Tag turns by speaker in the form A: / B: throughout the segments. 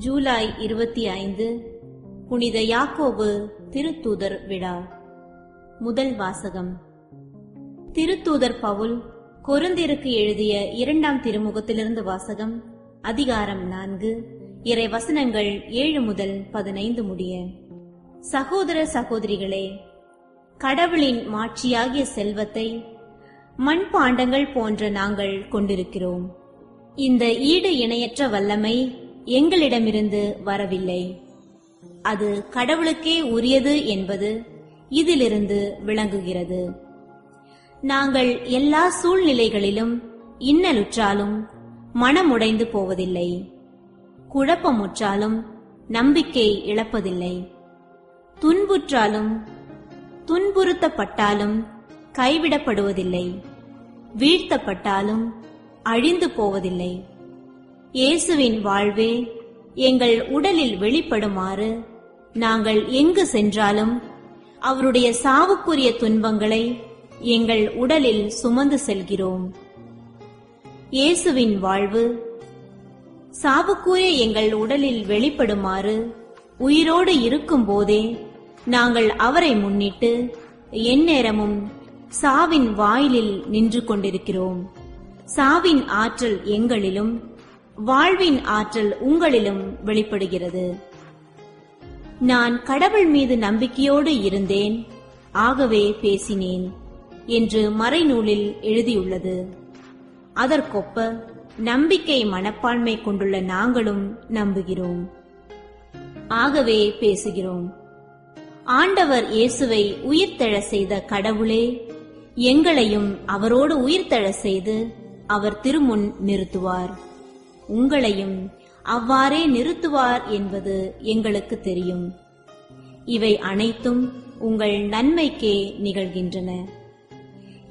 A: ஜூலை 25 புனித யாக்கோபு திருத்தூதர் விழா. முதல் வாசகம். திருத்தூதர் பவுல் கொரிந்தியருக்கு எழுதிய 2ஆம் திருமுகத்திலிருந்து வாசகம். அதிகாரம் 4, இறை வசனங்கள் 7 முதல் 15 முடிய. சகோதர சகோதரிகளே, கடவுளின் மாட்சியாகிய செல்வத்தை மண்பாண்டங்கள் போன்ற நாங்கள் கொண்டிருக்கிறோம். இந்த ஈடு இணையற்ற வல்லமை எங்களிடமிருந்து வரவில்லை, அது கடவுளுக்கே உரியது என்பது இதிலிருந்து விளங்குகிறது. நாங்கள் எல்லா சூழ்நிலைகளிலும் இன்னலுற்றாலும் மனமுடைந்து போவதில்லை, குழப்பமுற்றாலும் நம்பிக்கை இழப்பதில்லை, துன்புற்றாலும் துன்புறுத்தப்பட்டாலும் கைவிடப்படுவதில்லை, வீழ்த்தப்பட்டாலும் அழிந்து போவதில்லை. இயேசுவின் வாழ்வே எங்கள் உடலில் வெளிப்படுமாறு நாங்கள் எங்கு சென்றாலும் அவருடைய சாவுக்குரிய துன்பங்களை எங்கள் உடலில் சுமந்து செல்கிறோம். இயேசுவின் வாழ்வு சாவுக்குரிய எங்கள் உடலில் வெளிப்படுமாறு உயிரோடு இருக்கும் போதே நாங்கள் அவரை முன்னிட்டு எந்நேரமும் சாவின் வாயிலில் நின்று கொண்டிருக்கிறோம். சாவின் ஆற்றல் எங்களிலும் வாழ்வின் ஆற்றல் உங்களிலும் வெளிப்படுகிறது. நான் கடவுள் மீது நம்பிக்கையோடு இருந்தேன், ஆகவே பேசினேன் என்று மறைநூலில் எழுதியுள்ளது. அதற்கொப்ப நம்பிக்கை மனப்பான்மை கொண்டுள்ள நாங்களும் நம்புகிறோம், ஆகவே பேசுகிறோம். ஆண்டவர் இயேசுவை உயிர்த்தெழ செய்த கடவுளே எங்களையும் அவரோடு உயிர்த்தெழ செய்து அவர் திருமுன் நிறுத்துவார், உங்களையும் அவ்வாறே நிறுத்துவார் என்பது எங்களுக்கு தெரியும். இவை அனைத்தும் உங்கள் நன்மைக்கே நிகழ்கின்றன.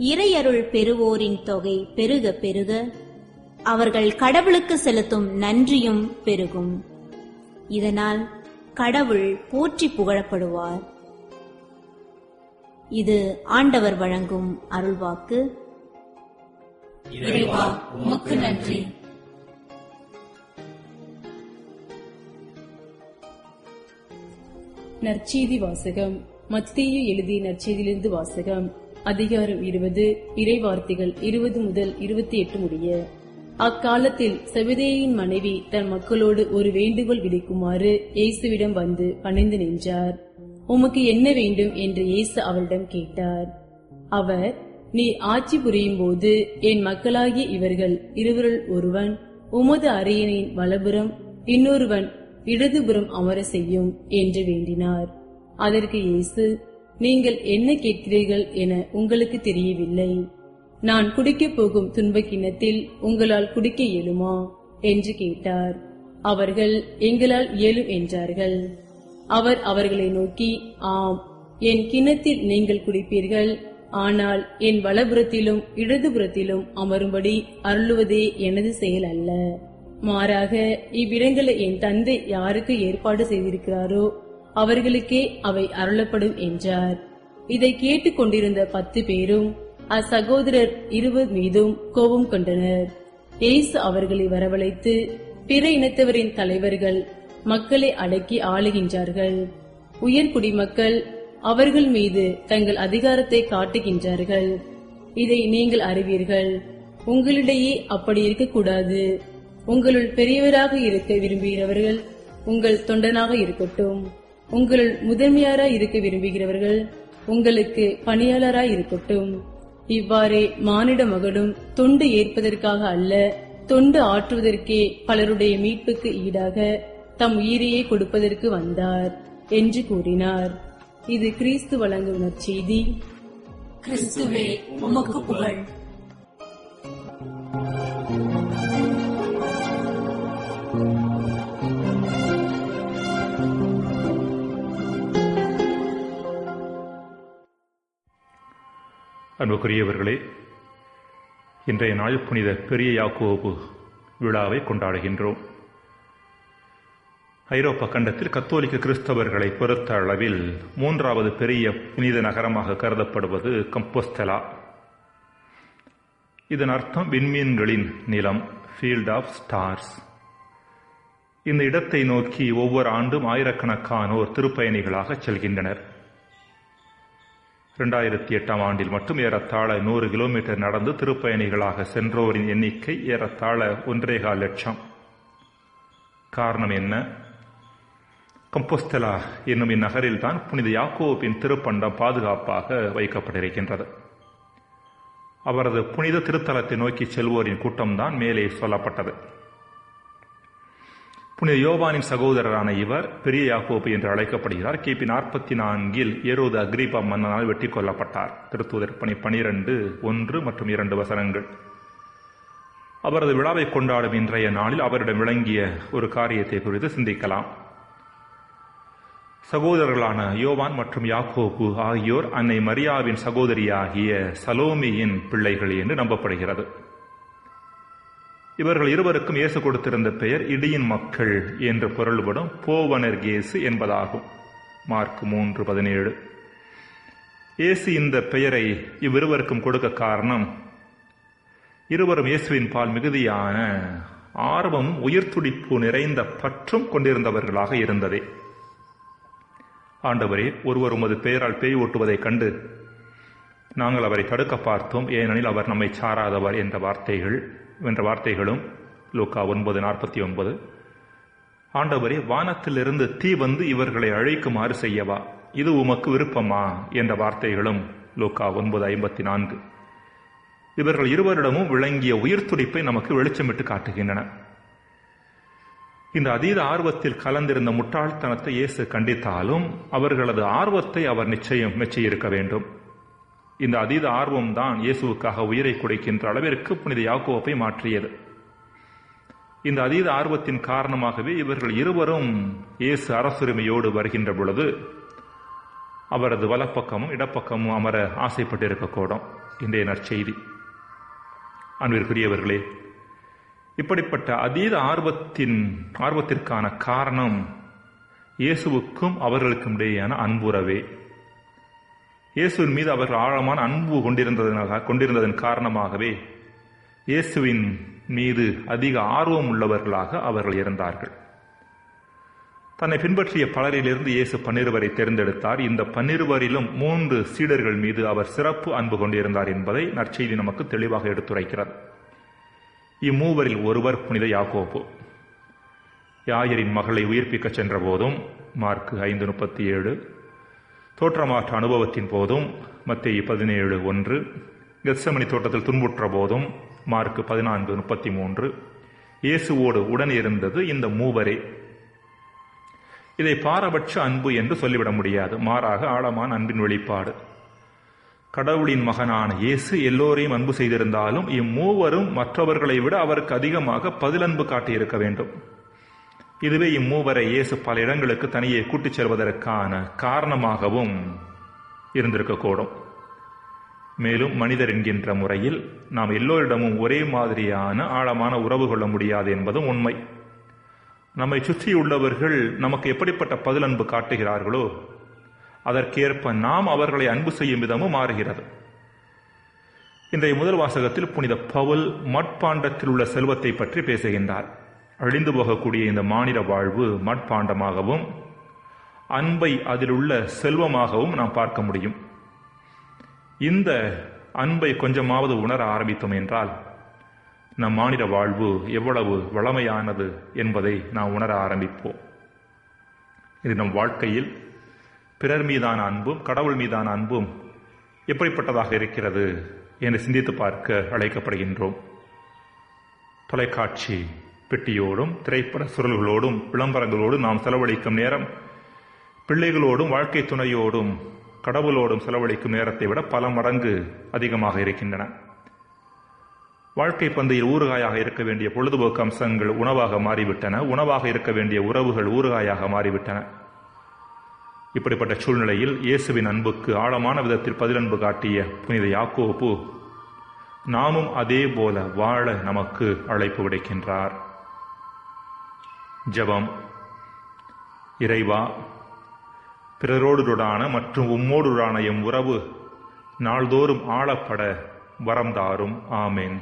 A: இறையருள் பெறுவோரின் தொகை பெருக பெருக அவர்கள் கடவுளுக்கு செலுத்தும் நன்றியும் பெருகும். இதனால் கடவுள் போற்றி புகழப்படுவார். இது ஆண்டவர் வழங்கும் அருள்வாக்கு.
B: இறைவா, உமக்கு நன்றி.
C: நற்செய்தி வாசகம். மத்தேயு எழுதிய நற்செய்தியிலிருந்து வாசகம். அதிகாரம் 20, இறைவார்த்தைகள் 20 முதல் 28 முடிய. அக்காலத்தில் செபதேயின் மனைவி தன் மக்களோடு ஒரு வேண்டுகோள் விடுக்குமாறு இயேசுவிடம் வந்து பணிந்து நின்றார். உமக்கு என்ன வேண்டும் என்று இயேசு அவரிடம் கேட்டார். அவர், நீ ஆட்சி புரியும் போது என் மக்களாகிய இவர்கள் இருவருள் ஒருவன் உமது அரியணையின் வலப்புறம் இன்னொருவன் இடதுபுறம் அமர செய்யும் என்று வேண்டினார். அதற்கு இயேசு, நீங்கள் என்ன கேட்கிறீர்கள் என உங்களுக்கு தெரியவில்லை. நான் குடிக்கப் போகும் துன்பக் கிண்ணத்தில் உங்களால் குடிக்க இயலுமா என்று கேட்டார். அவர்கள், எங்களால் இயலும் என்றார்கள். அவர் அவர்களை நோக்கி, ஆம், என் கிண்ணத்தில் நீங்கள் குடிப்பீர்கள், ஆனால் என் வலப்புறத்திலும் இடதுபுறத்திலும் அமரும்படி அருளுவதே எனது செயல் அல்ல. மாறாக இவ்விடங்களை என் தந்தை யாருக்கு ஏற்பாடு செய்திருக்கிறாரோ அவர்களுக்கே அவை அருளப்படும் என்றார். இதை கேட்டுக் கொண்டிருந்த 10 பேரும் அச்சகோதரர் 20 மீதும் கோபம் கொண்டனர். இயேசு அவர்களை வரவழைத்து, பிற இனத்தவரின் தலைவர்கள் மக்களை அடக்கி ஆளுகின்றார்கள், உயர் குடிமக்கள் அவர்கள் மீது தங்கள் அதிகாரத்தை காட்டுகின்றார்கள். இதை நீங்கள் அறிவீர்கள். உங்களிடையே அப்படி இருக்கக்கூடாது. உங்களுள் பெரியவராக இருக்க விரும்புகிறவர்கள் உங்கள் தொண்டனாக இருக்கட்டும். உங்களுள் முதன்மையாராய் இருக்க விரும்புகிறவர்கள் உங்களுக்கு பணியாளராய் இருக்கட்டும். இவ்வாறே மானிட மகனும் தொண்டு ஏற்பதற்காக அல்ல, தொண்டு ஆற்றுவதற்கே பலருடைய மீட்புக்கு ஈடாக தம் உயிரையே கொடுப்பதற்கு வந்தார் என்று கூறினார். இது கிறிஸ்து வழங்கும் நற்செய்தி.
B: கிறிஸ்துவே, உமக்கு புகழ்.
D: அன்புக்குரியவர்களே, இன்றைய நாள் புனித பெரிய யாக்கோபு விழாவை கொண்டாடுகின்றோம். ஐரோப்பா கண்டத்தில் கத்தோலிக்க கிறிஸ்தவர்களை பொறுத்த அளவில் 3வது பெரிய புனித நகரமாக கருதப்படுவது கம்போஸ்தலா. இதன் அர்த்தம் விண்மீன்களின் நிலம், ஃபீல்ட் ஆஃப் ஸ்டார்ஸ். இந்த இடத்தை நோக்கி ஒவ்வொரு ஆண்டும் ஆயிரக்கணக்கானோர் திருப்பயணிகளாக செல்கின்றனர். 2008 ஆண்டில் மட்டும் ஏறத்தாழ 100 கிலோமீட்டர் நடந்து திருப்பயணிகளாக சென்றோரின் எண்ணிக்கை ஏறத்தாழ 1.25 லட்சம். காரணம் என்ன? கம்போஸ்தலா என்னும் இந்நகரில்தான் புனித யாக்கோபின் திருப்பண்டம் பாதுகாப்பாக வைக்கப்பட்டிருக்கின்றது. அவரது புனித திருத்தலத்தை நோக்கி செல்வோரின் கூட்டம்தான் மேலே சொல்லப்பட்டது. புனித யோவானின் சகோதரரான இவர் பெரிய யாக்கோபு என்று அழைக்கப்படுகிறார். கிபி 44 ஏரோது அக்ரிப்பா மன்னனால் வெட்டி கொல்லப்பட்டார். திருத்தூதர் பணி 12:1 மற்றும் 2 வசனங்கள். அவரது விழாவை கொண்டாடும் இன்றைய நாளில் அவரிடம் விளங்கிய ஒரு காரியத்தை குறித்து சிந்திக்கலாம். சகோதரர்களான யோவான் மற்றும் யாக்கோபு ஆகியோர் அன்னை மரியாவின் சகோதரியாகிய சலோமியின் பிள்ளைகள் என்று நம்பப்படுகிறது. இவர்கள் இருவருக்கும் இயேசு கொடுத்திருந்த பெயர் இடியின் மக்கள் என்று பொருள்படும் போவனர்கேசு என்பதாகும். மார்க் 3:17. இயேசு இந்த பெயரை இவ்விருவருக்கும் கொடுக்க காரணம், இருவரும் இயேசுவின் பால் மிகுதியான ஆர்வம் உயிர்த்துடிப்பு நிறைந்த பற்றும் கொண்டிருந்தவர்களாக இருந்ததே. ஆண்டவரே, ஒருவர் உமது பெயரால் பேய் ஓட்டுவதைக் கண்டு நாங்கள் அவரை தடுக்க பார்த்தோம், ஏனெனில் அவர் நம்மை சாராதவர் என்ற வார்த்தைகளும் லூக்கா 9:49. ஆண்டவரே, வானத்திலிருந்து தீ வந்து இவர்களை அழைக்குமாறு செய்யவா, இது உமக்கு விருப்பமா என்ற வார்த்தைகளும் லூக்கா 9:54. இவர்கள் இருவரிடமும் விளங்கிய உயிர்த்துடிப்பை நமக்கு வெளிச்சமிட்டு காட்டுகின்றன. இந்த அதீத ஆர்வத்தில் கலந்திருந்த முட்டாள்தனத்தை இயேசு கண்டித்தாலும் அவர்களது ஆர்வத்தை அவர் நிச்சயம் மெச்சியிருக்க வேண்டும். இந்த அதீத ஆர்வம்தான் இயேசுவுக்காக உயிரை கொடுக்கின்ற அளவிற்கு புனித யாக்கோபை மாற்றியது. இந்த அதீத ஆர்வத்தின் காரணமாகவே இவர்கள் இருவரும் இயேசு அரசுரிமையோடு வருகின்ற பொழுது அவரது வலப்பக்கமும் இடப்பக்கமும் அமர ஆசைப்பட்டிருக்கக்கூடும். இன்றைய நற்செய்தி. அன்பிற்குரியவர்களே, இப்படிப்பட்ட அதீத ஆர்வத்திற்கான காரணம் இயேசுவுக்கும் அவர்களுக்கும் இடையேயான அன்புறவே. இயேசுவின் மீது அவர்கள் ஆழமான அன்பு கொண்டிருந்ததன் காரணமாகவே இயேசுவின் மீது அதிக ஆர்வம் உள்ளவர்களாக அவர்கள் இருந்தார்கள். தன்னை பின்பற்றிய பலரிலிருந்து இயேசு 12 தேர்ந்தெடுத்தார். இந்த 12 3 சீடர்கள் மீது அவர் சிறப்பு அன்பு கொண்டிருந்தார் என்பதை நற்செய்தி நமக்கு தெளிவாக எடுத்துரைக்கிறது. இம்மூவரில் ஒருவர் புனித யாக்கோபு. யாயிரின் மகளை உயிர்ப்பிக்க சென்ற போதும் மார்க் 5:37, தோற்றமாற்ற அனுபவத்தின் போதும் மத்தேயு 17:1, கெத்செமனி தோட்டத்தில் துன்புற்ற போதும் மார்க் 14:33, இயேசுவோடு உடன் இருந்தது இந்த மூவரே. இதை பாரபட்ச அன்பு என்று சொல்லிவிட முடியாது. மாறாக ஆழமான அன்பின் வெளிப்பாடு. கடவுளின் மகனான இயேசு எல்லோரையும் அன்பு செய்திருந்தாலும் இம்மூவரும் மற்றவர்களை விட அவருக்கு அதிகமாக பதிலன்பு காட்டியிருக்க வேண்டும். இதுவே இம்மூவரை இயேசு பல இடங்களுக்கு தனியே கூட்டிச் செல்வதற்கான காரணமாகவும் இருந்திருக்கக்கூடும். மேலும் மனிதர் என்கின்ற முறையில் நாம் எல்லோரிடமும் ஒரே மாதிரியான ஆழமான உறவு கொள்ள முடியாது என்பதும் உண்மை. நம்மை சுற்றியுள்ளவர்கள் நமக்கு எப்படிப்பட்ட பதிலன்பு காட்டுகிறார்களோ அதற்கேற்ப நாம் அவர்களை அன்பு செய்யும் விதமும் மாறுகிறது. இன்றைய முதல் வாசகத்தில் புனித பவுல் மட்பாண்டத்தில் உள்ள செல்வத்தை பற்றி பேசுகின்றார். அழிந்து போகக்கூடிய இந்த மானிட வாழ்வு மட்பாண்டமாகவும் அன்பை அதிலுள்ள செல்வமாகவும் நாம் பார்க்க முடியும். இந்த அன்பை கொஞ்சமாவது உணர ஆரம்பித்தோம் என்றால் நம் மானிட வாழ்வு எவ்வளவு வளமையானது என்பதை நாம் உணர ஆரம்பிப்போம். இது நம் வாழ்க்கையில் பிறர் மீதான அன்பும் கடவுள் மீதான அன்பும் எப்படிப்பட்டதாக இருக்கிறது என்று சிந்தித்து பார்க்க அழைக்கப்படுகின்றோம். தொலைக்காட்சி பெட்டியோடும் திரைப்பட சுருள்களோடும் விளம்பரங்களோடும் நாம் செலவழிக்கும் நேரம் பிள்ளைகளோடும் வாழ்க்கை துணையோடும் கடவுளோடும் செலவழிக்கும் நேரத்தை விட பல மடங்கு அதிகமாக இருக்கின்றன. வாழ்க்கை பந்தையில் ஊறுகாயாக இருக்க வேண்டிய பொழுதுபோக்கு அம்சங்கள் உணவாக மாறிவிட்டன. உணவாக இருக்க வேண்டிய உறவுகள் ஊறுகாயாக மாறிவிட்டன. இப்படிப்பட்ட சூழ்நிலையில் இயேசுவின் அன்புக்கு ஆழமான விதத்தில் பதிலன்பு காட்டிய புனித யாக்கோபு நாமும் அதே போல வாழ நமக்கு அழைப்பு விடுக்கின்றார். ஜெபம். இறைவா, பிறரோடுடான மற்றும் உம்மோடுடான எம் உறவு நாள்தோறும் ஆளப்பட வரம் தாரும். ஆமேன்.